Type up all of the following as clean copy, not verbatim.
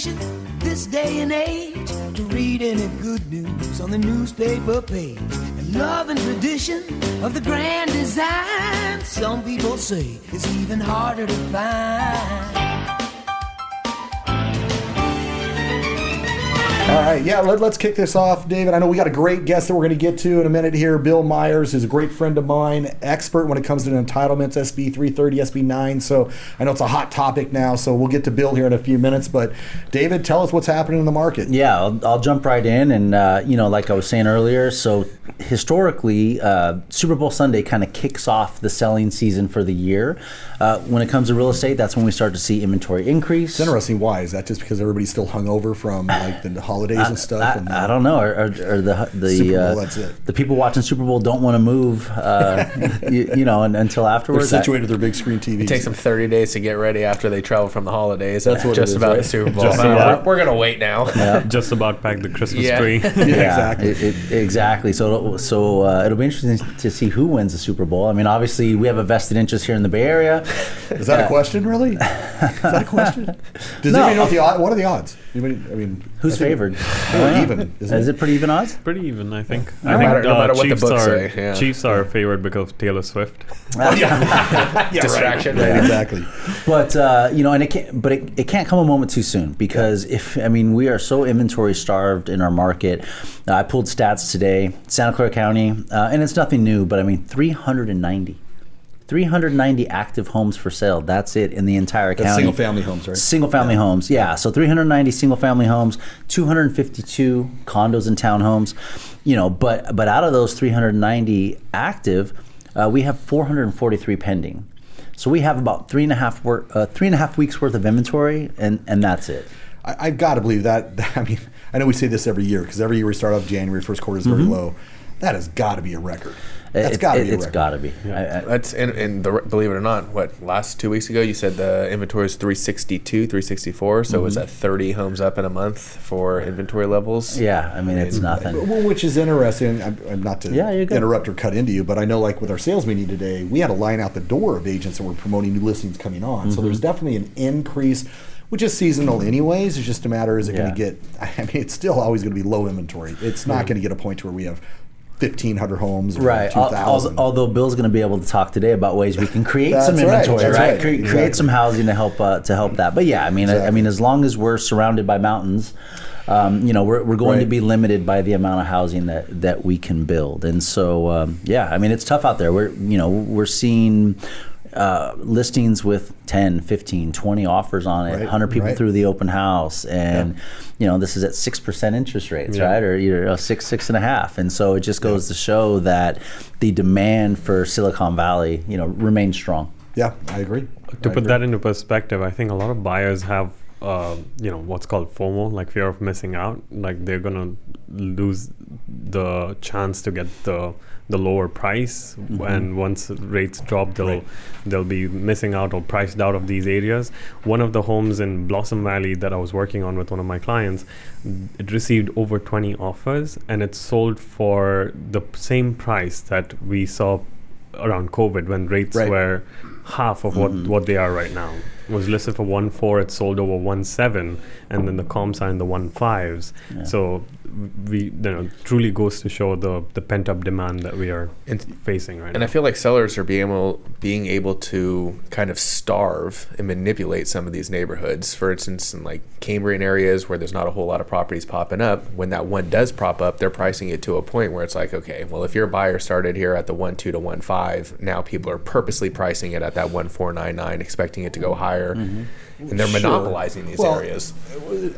tradition this day and age to read any good news on the newspaper page. And love and tradition of the grand design, some people say is even harder to find. All right, yeah, let's kick this off, David. I know we got a great guest that we're going to get to in a minute here. Bill Myers is a great friend of mine, expert when it comes to entitlements, SB 330, SB 9. So I know it's a hot topic now, so we'll get to Bill here in a few minutes. But David, tell us what's happening in the market. Yeah, I'll jump right in. And, like I was saying earlier, so historically, Super Bowl Sunday kind of kicks off the selling season for the year. When it comes to real estate, that's when we start to see inventory increase. It's interesting. Why? Is that just because everybody's still hungover from like the holidays and stuff? I don't know. Or the Super Bowl, that's it. The people watching Super Bowl don't want to move, until afterwards. They're situated with their big screen TVs. It takes them 30 days to get ready after they travel from the holidays. That's what just it is, about right? the Super Bowl. Just We're going to wait now. Yeah. Just about pack the Christmas tree. Exactly. Exactly. So it'll be interesting to see who wins the Super Bowl. I mean, obviously, we have a vested interest here in the Bay Area. Is that a question, really? Is that a question? Does anybody know what are the odds? Who's favored? Even. Is it pretty even odds? Pretty even, I think. No matter what the Chiefs books are say. Yeah. Chiefs are favored because of Taylor Swift. Distraction. Right, exactly. But and it can't come a moment too soon because we are so inventory starved in our market. I pulled stats today, Santa Clara County, and it's nothing new, but 390 active homes for sale. That's it in the entire county. That's single family homes, right? Single family homes, yeah. So 390 single family homes, 252 condos and townhomes. But out of those 390 active, we have 443 pending. So we have about 3.5 weeks worth of inventory, and that's it. I've got to believe that. I know we say this every year because every year we start off January, first quarter is very low. That has got to be a record. That's got to be a record. It's got to be. Yeah. Believe it or not, last 2 weeks ago you said the inventory is 362, 364. So was that 30 homes up in a month for inventory levels? Yeah, it's nothing. Well, which is interesting. I'm not to interrupt or cut into you, but I know like with our sales meeting today, we had a line out the door of agents that were promoting new listings coming on. So there's definitely an increase, which is seasonal anyways. It's just a matter, is it going to get, it's still always going to be low inventory. It's not going to get a point to where we have 1,500 homes or 2,000. Although Bill's going to be able to talk today about ways we can create some inventory, right? Create some housing to help that. But yeah, as long as we're surrounded by mountains, we're going to be limited by the amount of housing that we can build. And so it's tough out there. We're seeing listings with 10, 15, 20 offers on it, 100 people through the open house, and this is at 6% interest rates, right? Or 6.5%, and so it just goes to show that the demand for Silicon Valley, remains strong. Yeah, I agree. To put that into perspective, I think a lot of buyers have what's called FOMO, like fear of missing out. Like they're gonna lose the chance to get the lower price, and once rates drop, they'll be missing out or priced out of these areas. One of the homes in Blossom Valley that I was working on with one of my clients, it received over 20 offers, and it sold for the same price that we saw around COVID when rates were half of what they are right now. It was listed for 1.4, it sold over 1.7, and then the comps are in the 1.5s. Yeah. So we truly goes to show the pent up demand that we are facing right now. And I feel like sellers are being able to kind of starve and manipulate some of these neighborhoods. For instance, in like Cambrian areas where there's not a whole lot of properties popping up, when that one does prop up, they're pricing it to a point where it's like, okay, well, if your buyer started here at the 1.2 to 1.5, now people are purposely pricing it at that 1.499, expecting it to go higher. And they're monopolizing these areas.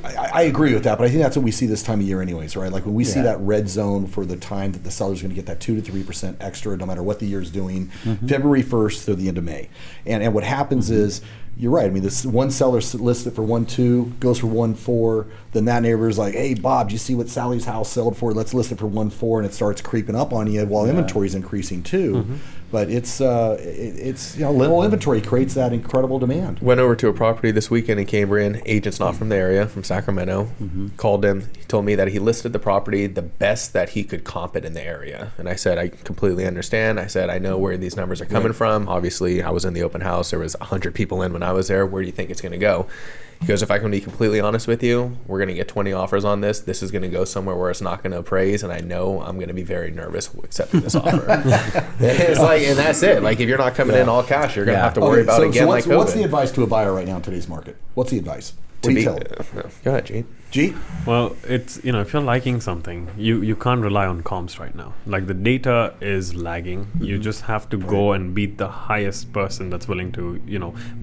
I agree with that, but I think that's what we see this time of year anyways, right? Like when we see that red zone for the time that the seller's going to get that 2 to 3% extra, no matter what the year's doing, February 1st through the end of May. And what happens is, you're right. This one seller lists it for 1.2, goes for 1.4. Then that neighbor's like, "Hey, Bob, do you see what Sally's house sold for? Let's list it for 1.4," and it starts creeping up on you while inventory's increasing too. But it's little inventory creates that incredible demand. Went over to a property this weekend in Cambrian. Agent's not from the area, from Sacramento. Called him. He told me that he listed the property the best that he could comp it in the area. And I said, I completely understand. I said, I know where these numbers are coming from. Obviously, I was in the open house. There was 100 people in when when I was there, where do you think it's going to go? He goes, if I can be completely honest with you, we're going to get 20 offers on this. This is going to go somewhere where it's not going to appraise, and I know I'm going to be very nervous accepting this offer. It's like, and that's it. Like, if you're not coming in all cash, you're going to have to worry about it again. What's, like COVID. what's the advice to a buyer right now in today's market? What's the advice? What do you tell them? Go ahead, Gene. G? Well, it's, if you're liking something, you can't rely on comps right now. Like, the data is lagging. You just have to go and beat the highest person that's willing to,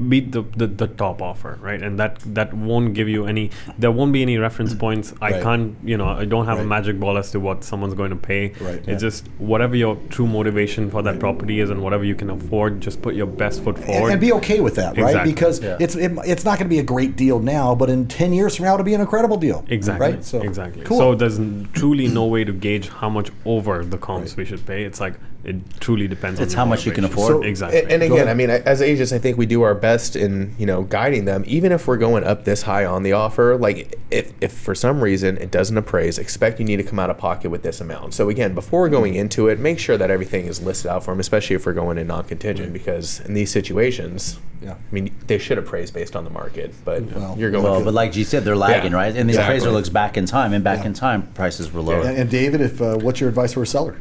beat the top offer, right? And that won't give you any, there won't be any reference points. I can't, I don't have a magic ball as to what someone's going to pay. Right. It's just whatever your true motivation for that property is and whatever you can afford, just put your best foot forward. And be okay with that, right? Exactly. Because it's not going to be a great deal now, but in 10 years from now, it'll be an incredible deal. Exactly. Right? So, exactly. Cool. So there's truly no way to gauge how much over the comps we should pay. It's like, it truly depends on It's how much you can afford. Exactly. And again, I mean, as agents, I think we do our best in, guiding them. Even if we're going up this high on the offer, like if for some reason it doesn't appraise, expect you need to come out of pocket with this amount. So again, before going into it, make sure that everything is listed out for them, especially if we're going in non-contingent, because in these situations, I mean, they should appraise based on the market, but you're going. Well, but like G said, they're lagging, right? And the Exactly. appraiser looks back in time, and back in time, prices were lower. And David, if what's your advice for a seller?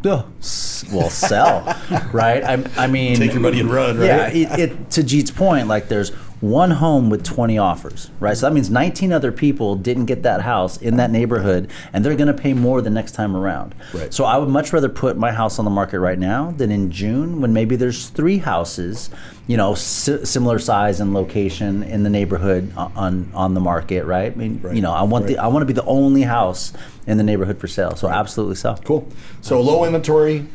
Well, sell, right? I mean, Take your money and run, right? Yeah, to Jeet's point, like there's one home with 20 offers, right? So that means 19 other people didn't get that house in that neighborhood, and they're going to pay more the next time around. Right. So I would much rather put my house on the market right now than in June when maybe there's 3 houses, similar size and location in the neighborhood on the market, right? I mean, I want to be the only house in the neighborhood for sale. So absolutely sell. Cool. So low inventory,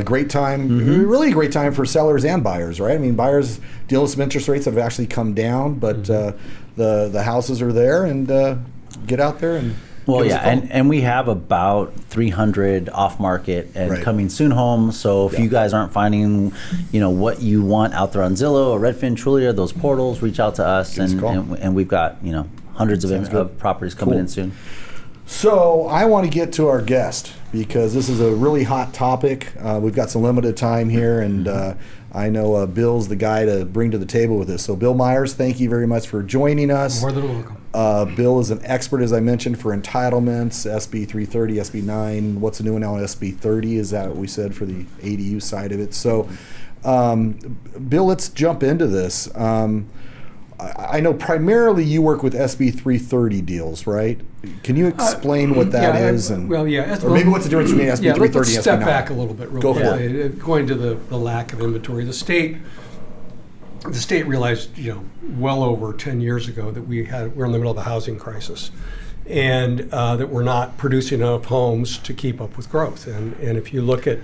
great time, really a great time for sellers and buyers, right? I mean, buyers deal with some interest rates that have actually come down, but the houses are there, and get out there and Well, yeah, and we have about 300 off-market and coming soon homes. So if you guys aren't finding, what you want out there on Zillow or Redfin, Trulia, those portals, reach out to us, and we've got hundreds of properties coming in soon. So I want to get to our guest because this is a really hot topic. We've got some limited time here, and I know Bill's the guy to bring to the table with this. So Bill Myers, thank you very much for joining us. More than welcome. Bill is an expert, as I mentioned, for entitlements, SB 330, SB 9. What's the new one now? SB 30, is that what we said for the ADU side of it? So, Bill, let's jump into this. I know primarily you work with SB 330 deals, right? Can you explain what that is? Or maybe what's the difference between SB 330 and SB 9? Let's step back a little bit real Go for quickly. Going to the lack of inventory. The state realized, well over 10 years ago that we're in the middle of a housing crisis, and that we're not producing enough homes to keep up with growth. And if you look at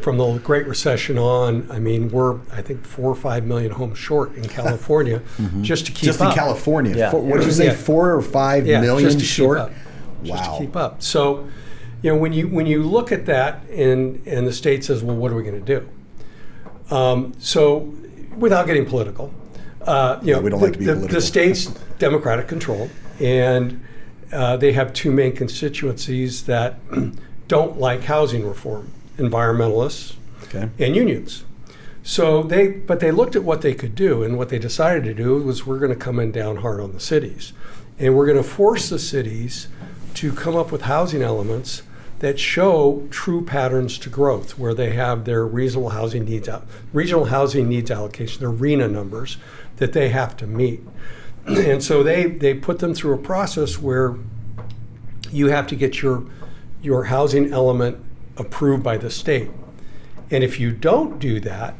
from the Great Recession on, I mean, we're, I think, 4 or 5 million homes short in California just to keep up. Just in California? Yeah. What did you say, 4 or 5 million just to short? Keep up. Wow. Just to keep up. So, when you look at that and the state says, well, what are we going to do? So, without getting political, we don't like to be political. The state's Democratic control, and they have 2 main constituencies that don't like housing reform: environmentalists and unions. So they looked at what they could do, and what they decided to do was, we're going to come in down hard on the cities, and we're going to force the cities to come up with housing elements that show true patterns to growth, where they have their regional housing needs allocation, their RENA numbers that they have to meet. And so they put them through a process where you have to get your housing element approved by the state. And if you don't do that,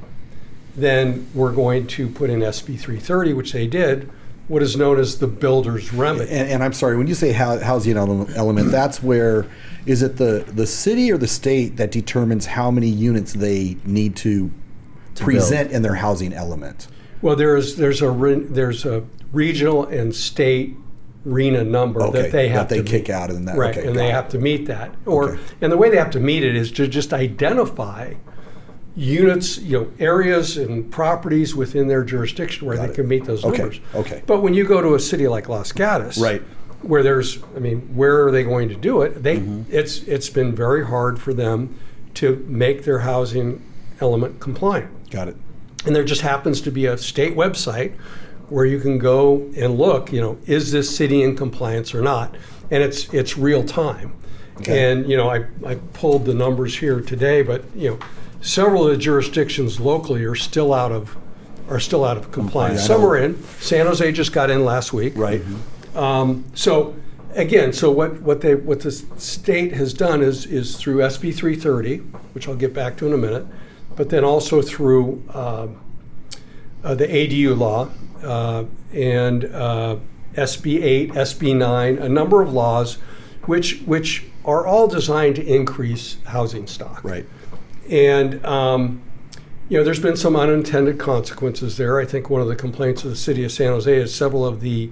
then we're going to put in SB 330, which they did, what is known as the builder's remedy. And I'm sorry, when you say housing element, that's where, is it the city or the state that determines how many units they need to present in their housing element? Well, there's a regional and state RENA number that they have to kick out, and that right, and they have to meet that. And the way they have to meet it is to just identify units, areas and properties within their jurisdiction where they can meet those numbers. Okay. But when you go to a city like Los Gatos, where where are they going to do it? It's been very hard for them to make their housing element compliant. Got it. And there just happens to be a state website where you can go and look, is this city in compliance or not? And it's real time. Okay. And, I pulled the numbers here today, but, several of the jurisdictions locally are still out of compliance. Some are in. San Jose just got in last week. Right. So what the state has done is through SB 330, which I'll get back to in a minute, but then also through the ADU law and SB 8, SB 9, a number of laws which are all designed to increase housing stock. Right. And there's been some unintended consequences there. I think one of the complaints of the city of San Jose is several of the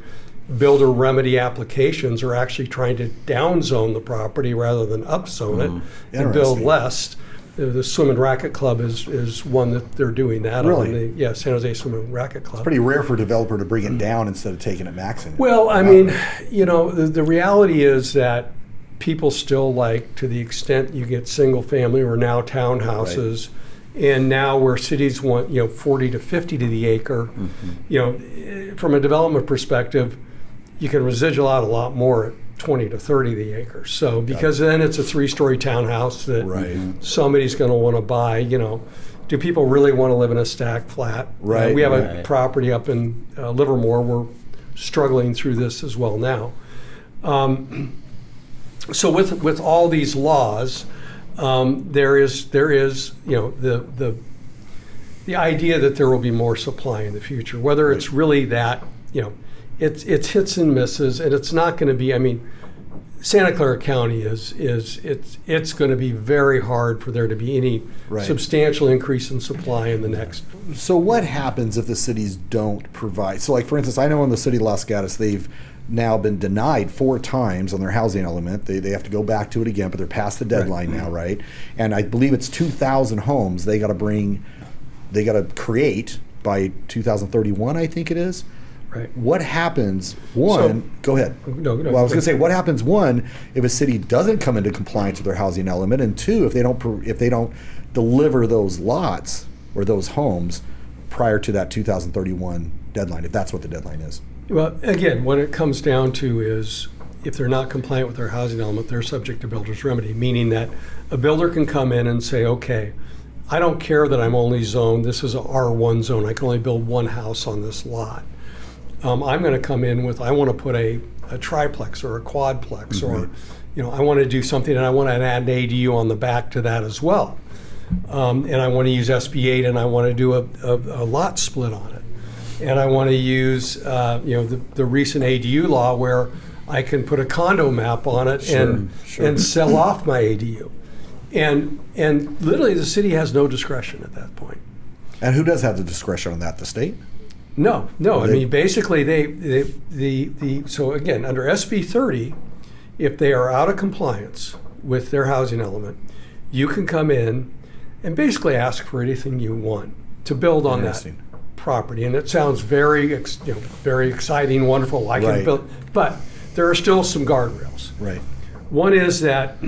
builder remedy applications are actually trying to downzone the property rather than upzone it and build less. The Swim and Racket Club is one that they're doing that really? on. San Jose Swim and Racket Club. It's pretty rare for a developer to bring it down instead of taking it maxing it. Well, I mean, the reality is that people still like, to the extent you get single family or now townhouses, and now where cities want 40 to 50 to the acre, from a development perspective, you can residual out a lot more at 20 to 30 the acre. So because then it's a 3-story townhouse that somebody's going to want to buy. Do people really want to live in a stacked flat? Right. We have a property up in Livermore. We're struggling through this as well now. So with all these laws, there is the idea that there will be more supply in the future. Whether it's really that, it's hits and misses, and it's not going to be. I mean, Santa Clara County it's going to be very hard for there to be any substantial increase in supply in the next. So what happens if the cities don't provide? So, like for instance, I know in the city of Los Gatos, they've now been denied 4 times on their housing element. They have to go back to it again, but they're past the deadline now, right? And I believe it's 2,000 homes they got to create by 2031, I think it is. Right. What happens, go ahead. No. Well, I was going to say, what happens, one, if a city doesn't come into compliance with their housing element, and 2, if they don't deliver those lots or those homes prior to that 2031 deadline, if that's what the deadline is. Well, again, what it comes down to is if they're not compliant with their housing element, they're subject to builder's remedy, meaning that a builder can come in and say, okay, I don't care that I'm only zoned, this is a R1 zone, I can only build one house on this lot. I'm going to come in with, I want to put a triplex or a quadplex, or I want to do something, and I want to add an ADU on the back to that as well. And I want to use SB 8, and I want to do a lot split on it. And I want to use the recent ADU law where I can put a condo map on it and sell off my ADU. And literally the city has no discretion at that point. And who does have the discretion on that? The state? No. I mean, basically so again, under SB 30, if they are out of compliance with their housing element, you can come in and basically ask for anything you want to build on that property. And it sounds very exciting, wonderful. I can build, but there are still some guardrails. Right. One is that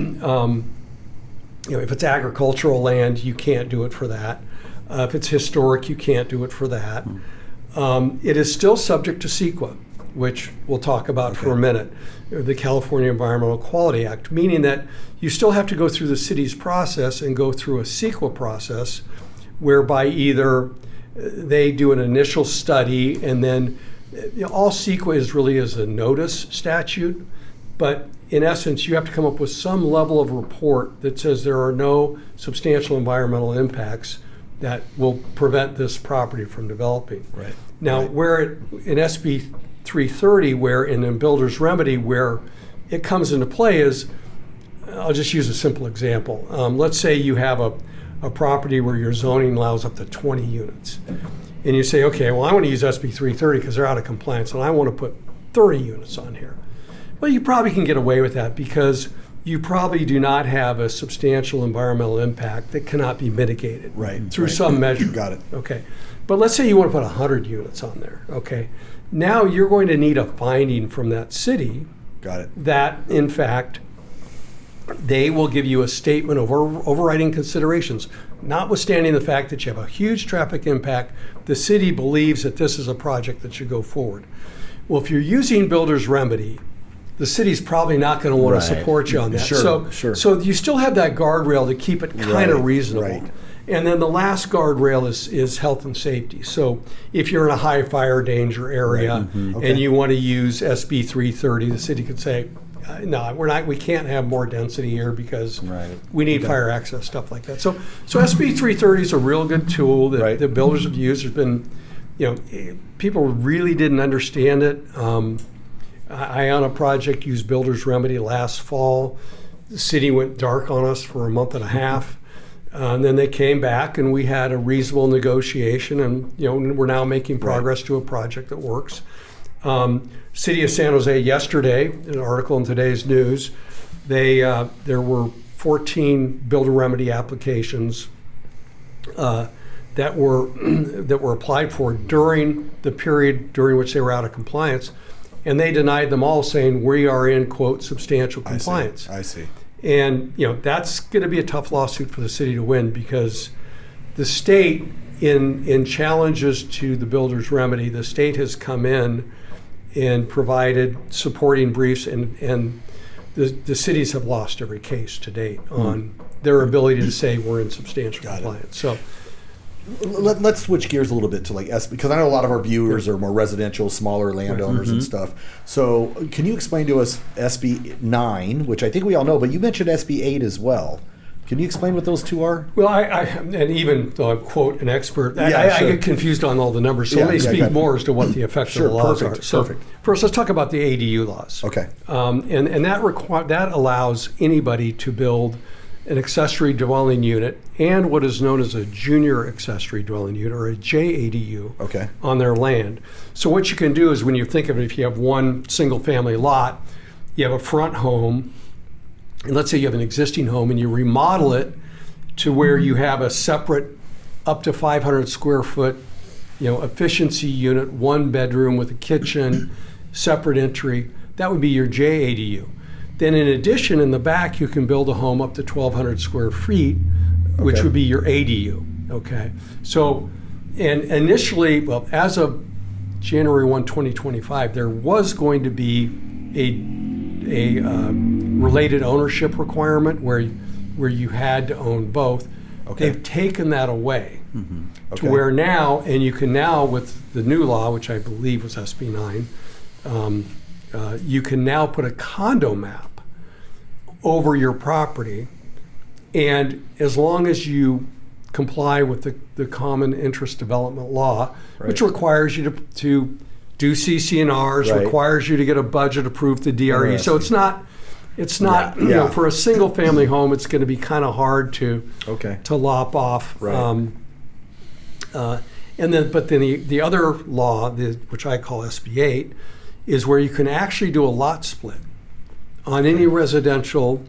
if it's agricultural land, you can't do it for that. If it's historic, you can't do it for that. It is still subject to CEQA, which we'll talk about for a minute, the California Environmental Quality Act, meaning that you still have to go through the city's process and go through a CEQA process whereby either they do an initial study and then all CEQA is a notice statute, but in essence, you have to come up with some level of report that says there are no substantial environmental impacts that will prevent this property from developing. Right. Now, where in SB 330, where in builder's remedy, where it comes into play is, I'll just use a simple example. Let's say you have a property where your zoning allows up to 20 units. And you say, okay, well, I want to use SB 330 because they're out of compliance, and I want to put 30 units on here. Well, you probably can get away with that because you probably do not have a substantial environmental impact that cannot be mitigated through some measure. Got it. Okay. But let's say you want to put 100 units on there. Okay. Now you're going to need a finding from that city Got it. that, in fact, they will give you a statement of overriding considerations, notwithstanding the fact that you have a huge traffic impact. The city believes that this is a project that should go forward. Well, if you're using builder's remedy, the city's probably not going to want to support you on that. So you still have that guardrail to keep it kind of reasonable. Right. And then the last guardrail is health and safety. So if you're in a high fire danger area and you want to use SB 330, the city could say, no, we can't have more density here because we need fire access, stuff like that. So SB 330 is a real good tool that the builders have used. There's been, people really didn't understand it. I, on a project, used Builder's Remedy last fall. The city went dark on us for a month and a half. And then they came back and we had a reasonable negotiation, and we're now making progress to a project that works. City of San Jose yesterday, an article in today's news, there were 14 Builder Remedy applications that were applied for during the period during which they were out of compliance, and they denied them all, saying we are in, quote, substantial compliance. I see. And that's going to be a tough lawsuit for the city to win, because the state, in challenges to the Builder's Remedy, the state has come in and provided supporting briefs, and the cities have lost every case to date on their ability to say we're in substantial compliance. So let's switch gears a little bit to because I know a lot of our viewers are more residential, smaller landowners and stuff. So can you explain to us SB 9, which I think we all know, but you mentioned SB 8 as well. Can you explain what those two are? Well, and even though I'm, quote, an expert, I get confused on all the numbers. So let me speak more as to what the effects of the laws are. So first, let's talk about the ADU laws. Okay. And that allows anybody to build an accessory dwelling unit and what is known as a junior accessory dwelling unit, or a JADU, on their land. So what you can do is, when you think of it, if you have one single family lot, you have a front home, and let's say you have an existing home and you remodel it to where you have a separate up to 500 square foot efficiency unit, one bedroom with a kitchen, separate entry, that would be your JADU. Then in addition, in the back, you can build a home up to 1,200 square feet, which would be your ADU, okay? So, and initially, well, as of January 1, 2025, there was going to be a related ownership requirement where you had to own both. They've taken that away to where now, and you can now, with the new law, which I believe was SB 9, you can now put a condo map over your property, and as long as you comply with the common interest development law, which requires you to do CC&Rs, requires you to get a budget approved to DRE. So it's not for a single family home, it's going to be kind of hard to lop off. And then the other law, which I call SB 8, is where you can actually do a lot split on any residential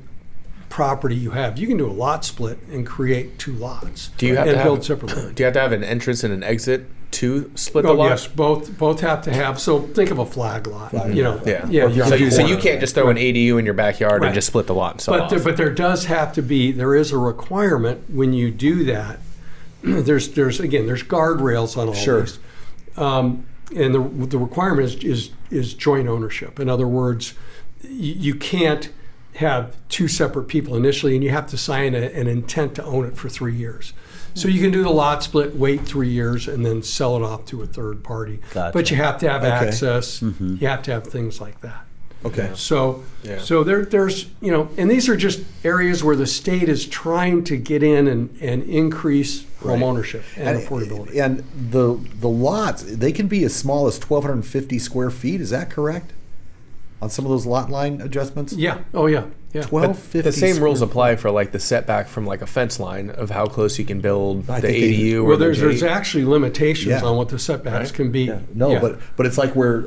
property you have. You can do a lot split and create two lots. Do you have to build separately? Do you have to have an entrance and an exit to split the lot? Yes, both have to have. So think of a flag lot. So you can't just throw an ADU in your backyard and just split the lot and sell off. But there does have to be. There is a requirement when you do that. There's guardrails on all this. And the requirement is joint ownership. In other words, you can't have two separate people initially, and you have to sign an intent to own it for 3 years. So you can do the lot split, wait 3 years, and then sell it off to a third party. Gotcha. But you have to have access. You have to have things like that. So there's and these are just areas where the state is trying to get in and increase home ownership and affordability. And the lots, they can be as small as 1,250 square feet. Is that correct? On some of those lot line adjustments? Yeah. Oh, yeah. 1,250. The same rules apply for the setback from a fence line of how close you can build the ADU. Well, there's actually limitations on what the setbacks can be. But it's like where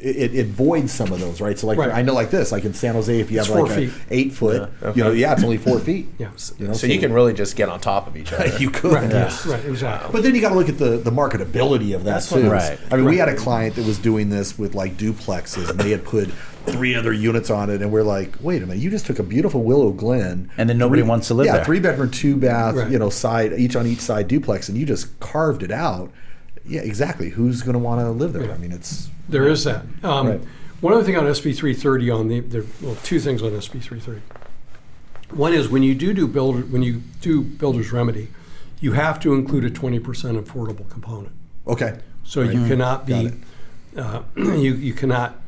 it voids some of those, right? So I know this, in San Jose, if you have 4 feet. 8 foot, it's only 4 feet. Yeah. So you can really just get on top of each other. You could. Right. Yes. Right. Exactly. But then you got to look at the marketability of that too. Right. I mean, we had a client that was doing this with duplexes, and they had put 3 other units on it, and we're like, wait a minute, you just took a beautiful Willow Glen, and then nobody wants to live there. 3-bedroom, 2-bath, Right. Side, each on each side duplex, and you just carved it out. Yeah, exactly. Who's going to want to live there? Yeah. I mean, it's There is that. Right. One other thing on SB 330 two things on SB 330. One is when you do builder's remedy, you have to include a 20% affordable component. okay. So you cannot Got be you cannot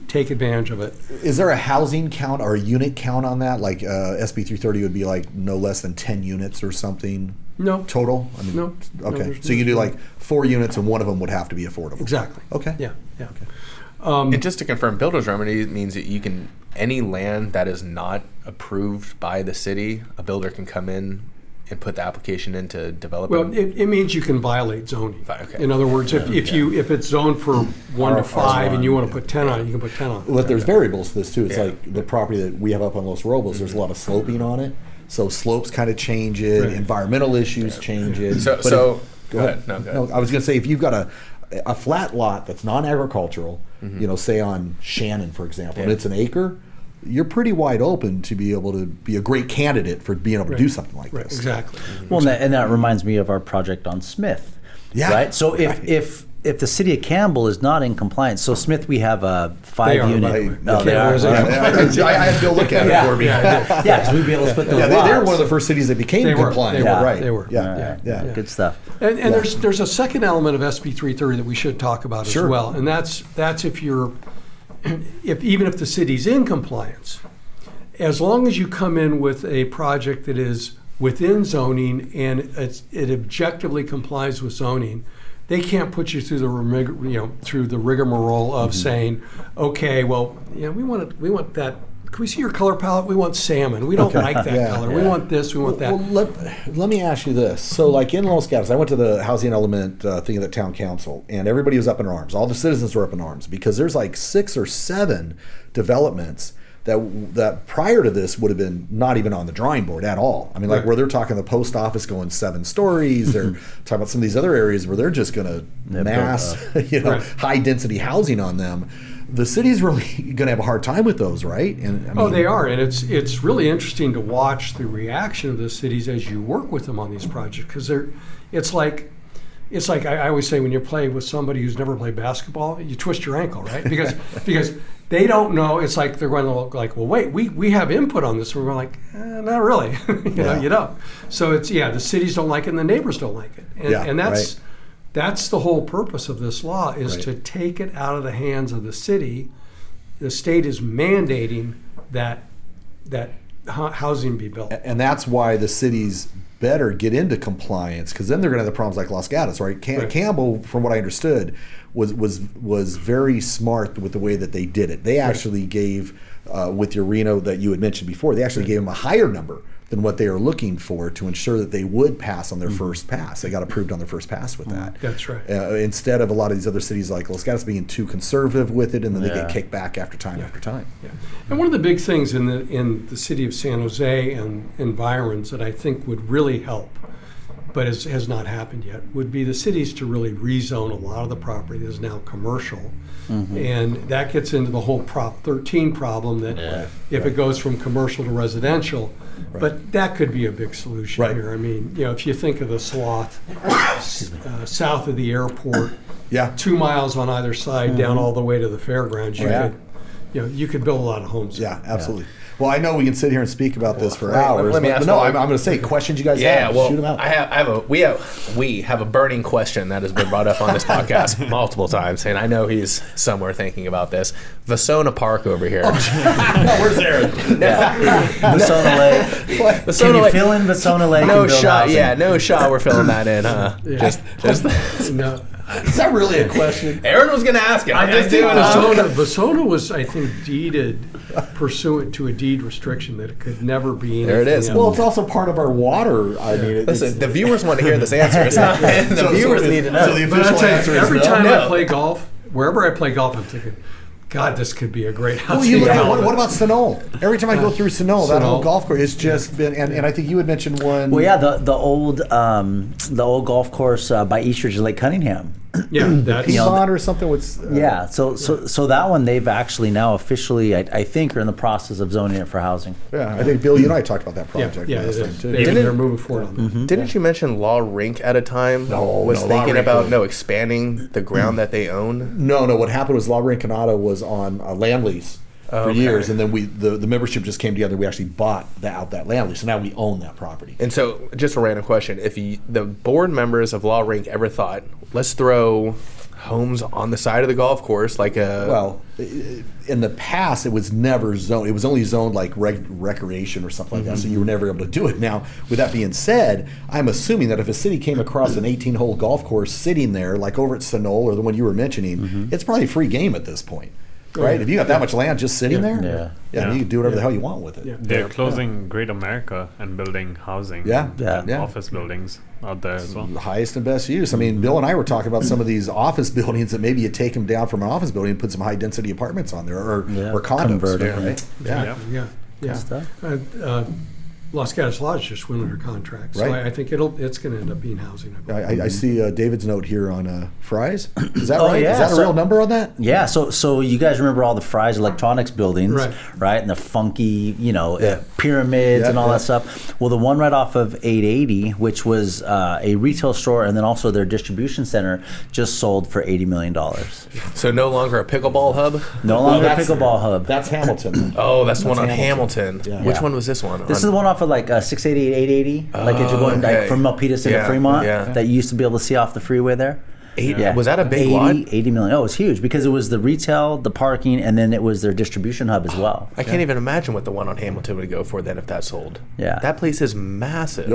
take advantage of it. Is there a housing count or a unit count on that? Like SB 330 would be like no less than 10 units or something No. total? I mean, No. Okay. there's So you do no- like 4 units and one of them would have to be affordable. Exactly. Okay. Yeah. And just to confirm, builder's remedy means that you can, any land that is not approved by the city, a builder can come in and put the application in to develop Well, it. it means you can violate zoning. Okay. In other words, if it's zoned for 1 to 5 and you want to put 10 on it, you can put 10 on it. But there's variables to this too. It's Yeah. like the property that we have up on Los Robles, there's a lot of sloping on it. So slopes kind of change it, Right. environmental issues change it. So, But so if- go ahead. No, go ahead. No, I was going to say, if you've got a flat lot that's non-agricultural, say on Shannon, for example, and Yeah. it's an acre, you're pretty wide open to be able to be a great candidate for being able to do something like Right, this. exactly. Well, and that reminds me of our project on Smith. Yeah, Right. So right. if the city of Campbell is not in compliance, so Smith we have a 5 They are, unit. right. Oh, they Campbell are. is I had Bill look at it for me. Yeah, because we'd be able to split those Yeah, lots. they were one of the first cities that became They were. compliant. They were. Right. They were. Yeah. Yeah. Yeah. Good stuff. And there's a second element of SB 330 that we should talk about Sure. as well, and that's if you're even if the city's in compliance, as long as you come in with a project that is within zoning and it objectively complies with zoning, they can't put you through the rigmarole of saying, okay, well, we want that. Can we see your color palette? We want salmon. We don't like that color. We want this. We want that. Well, let me ask you this. So, like in Los Gatos, I went to the housing element thing of the town council, and everybody was up in arms. All the citizens were up in arms because there's like 6 or 7 developments that prior to this would have been not even on the drawing board at all. I mean, like where they're talking the post office going 7 stories. They're talking about some of these other areas where they're just going to mass, high density housing on them. The city's really going to have a hard time with those, right? And I mean, They are, and it's really interesting to watch the reaction of the cities as you work with them on these projects because it's like I always say when you play with somebody who's never played basketball, you twist your ankle, right? Because they don't know. It's like they're going to look like, well, wait, we have input on this. We're going like, not really, you don't. So it's the cities don't like it, and the neighbors don't like it, and that's. Right. That's the whole purpose of this law is Right. to take it out of the hands of the city. The state is mandating that housing be built. And that's why the cities better get into compliance because then they're going to have the problems like Los Gatos, right? Campbell, from what I understood, was very smart with the way that they did it. They actually gave, with your Reno that you had mentioned before, they actually gave them a higher number than what they were looking for to ensure that they would pass on their first pass. They got approved on their first pass with that. That's right. Instead of a lot of these other cities like Los Gatos being too conservative with it, and then they get kicked back after time after time. Yeah. And one of the big things in the city of San Jose and environs that I think would really help, but has not happened yet, would be the cities to really rezone a lot of the property that is now commercial. And that gets into the whole Prop 13 problem that if it goes from commercial to residential, but that could be a big solution Right. here. I mean, if you think of the Sloth south of the airport, 2 miles on either side down all the way to the fairgrounds, you could build a lot of homes. Yeah, absolutely. Well, I know we can sit here and speak about this for hours. let me but ask no, one. I'm going to say questions you guys Yeah, have. well, Shoot them out. we have a burning question that has been brought up on this podcast multiple times, and I know he's somewhere thinking about this. Vasona Park over here. Where's Aaron? Vasona Lake. Vasona Can you Lake- fill in Vasona Lake? No and build shot. housing? Yeah, no shot. We're filling that in, huh? Yeah. No. Is that really a question? Aaron was going to ask it. I think Vasona was, I think, deeded pursuant to a deed restriction that it could never be. There it is. anything Well, else. it's also part of our water. I mean, Listen, the viewers want to hear this answer. It's not, the viewers need to know. So the But official I'll tell you, answer is every no. time No. I play golf, wherever I play golf, I'm thinking, God, this could be a great house. Well, you look at, what about Sonol? Every time I go through Sonol, that whole Sonol. golf course, it's just been, and I think you had mentioned one. Well, yeah, the old golf course by Eastridge, Lake Cunningham. Yeah, that's Piedmont or something. What's Yeah, so that one they've actually now officially, I think, are in the process of zoning it for housing. Yeah, I think Bill, you and I talked about that project yeah, last it time is. too. They're moving forward on that. Didn't you mention Law Rink at a time? Was Law thinking Rink about was- expanding the ground that they own. No. What happened was La Rinconada was on a land lease for years, and then the membership just came together. We actually bought that land lease, so now we own that property. And so, just a random question: if the board members of Law Rink ever thought, let's throw homes on the side of the golf course, like a Well, in the past, it was never zoned. It was only zoned like recreation or something like that, so you were never able to do it. Now, with that being said, I'm assuming that if a city came across an 18-hole golf course sitting there, like over at Sonol or the one you were mentioning, it's probably free game at this point. Right? If you got that much land just sitting there, Yeah. you can do whatever the hell you want with it. Yeah. They're closing Great America and building housing. Yeah. Office buildings out there as well. The highest and best use. I mean, Bill and I were talking about some of these office buildings that maybe you take them down from an office building and put some high density apartments on there or condos. Convert them. Right? Yeah. Yeah. stuff. Los Gatos Lodge just went under contract, so Right. I think it's going to end up being housing. I believe. I see David's note here on Fry's. Is that Oh, right? yeah. Is that a So- real number on that? Yeah, so you guys remember all the Fry's electronics buildings, Right. And the funky, pyramids Yeah, and all yeah. that stuff. Well, the one right off of 880, which was a retail store and then also their distribution center, just sold for $80 million. so no longer a pickleball hub. No longer a that's- pickleball hub. That's Hamilton. Oh, that's the one on Hamilton. Hamilton. Yeah. Which Yeah. one was this one? This is the one off of like 680, 880, like as you're going okay. like from Milpitas into Yeah, Fremont, yeah. that you used to be able to see off the freeway there. Was that a big 80, lot? 80 million. Oh, it was huge because it was the retail, the parking, and then it was their distribution hub as well. I can't even imagine what the one on Hamilton would go for then if that sold. Yeah. That place is massive.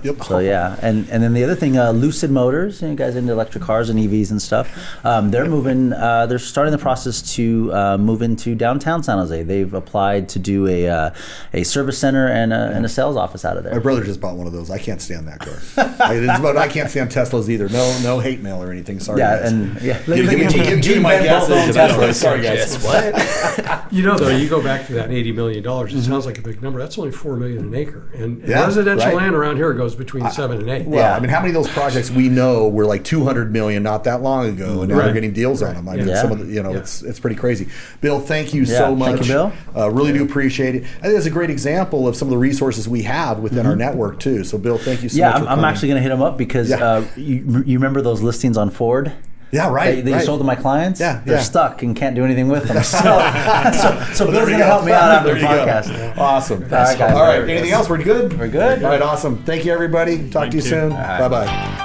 Yep. So yeah, and then the other thing, Lucid Motors, you guys into electric cars and EVs and stuff. They're moving. They're starting the process to move into downtown San Jose. They've applied to do a service center and a sales office out of My there. brother just bought one of those. I can't stand that car. I can't stand Teslas either. No hate mail or anything. Sorry, Yeah, guys. and yeah. Give me my gas station. Tesla. Sorry, guys. What? Though, you go back to that $80 million, it sounds like a big number. That's only $4 million an acre. And Yeah, residential right. land around here goes between 7 and 8. Well, Yeah. I mean, how many of those projects we know were like 200 million not that long ago, and now they're Right. getting deals on them. I mean, Yeah. some of the, Yeah. it's pretty crazy. Bill, thank you Yeah, so much. thank you, Bill. Really do appreciate it. I think it's a great example of some of the resources we have within our network too. So, Bill, thank you so Yeah, much. for I'm coming. actually going to hit them up because Yeah. you remember those listings on Ford? Yeah, right. That you right. sold to my clients? Yeah, They're yeah. stuck and can't do anything with them. So Bill's There we going to go. help me out after There the you go. podcast. Awesome. All right, guys. All right. Anything else? We're good. We're good. All right. Awesome. Thank you, everybody. Talk to you soon. All right. Bye bye.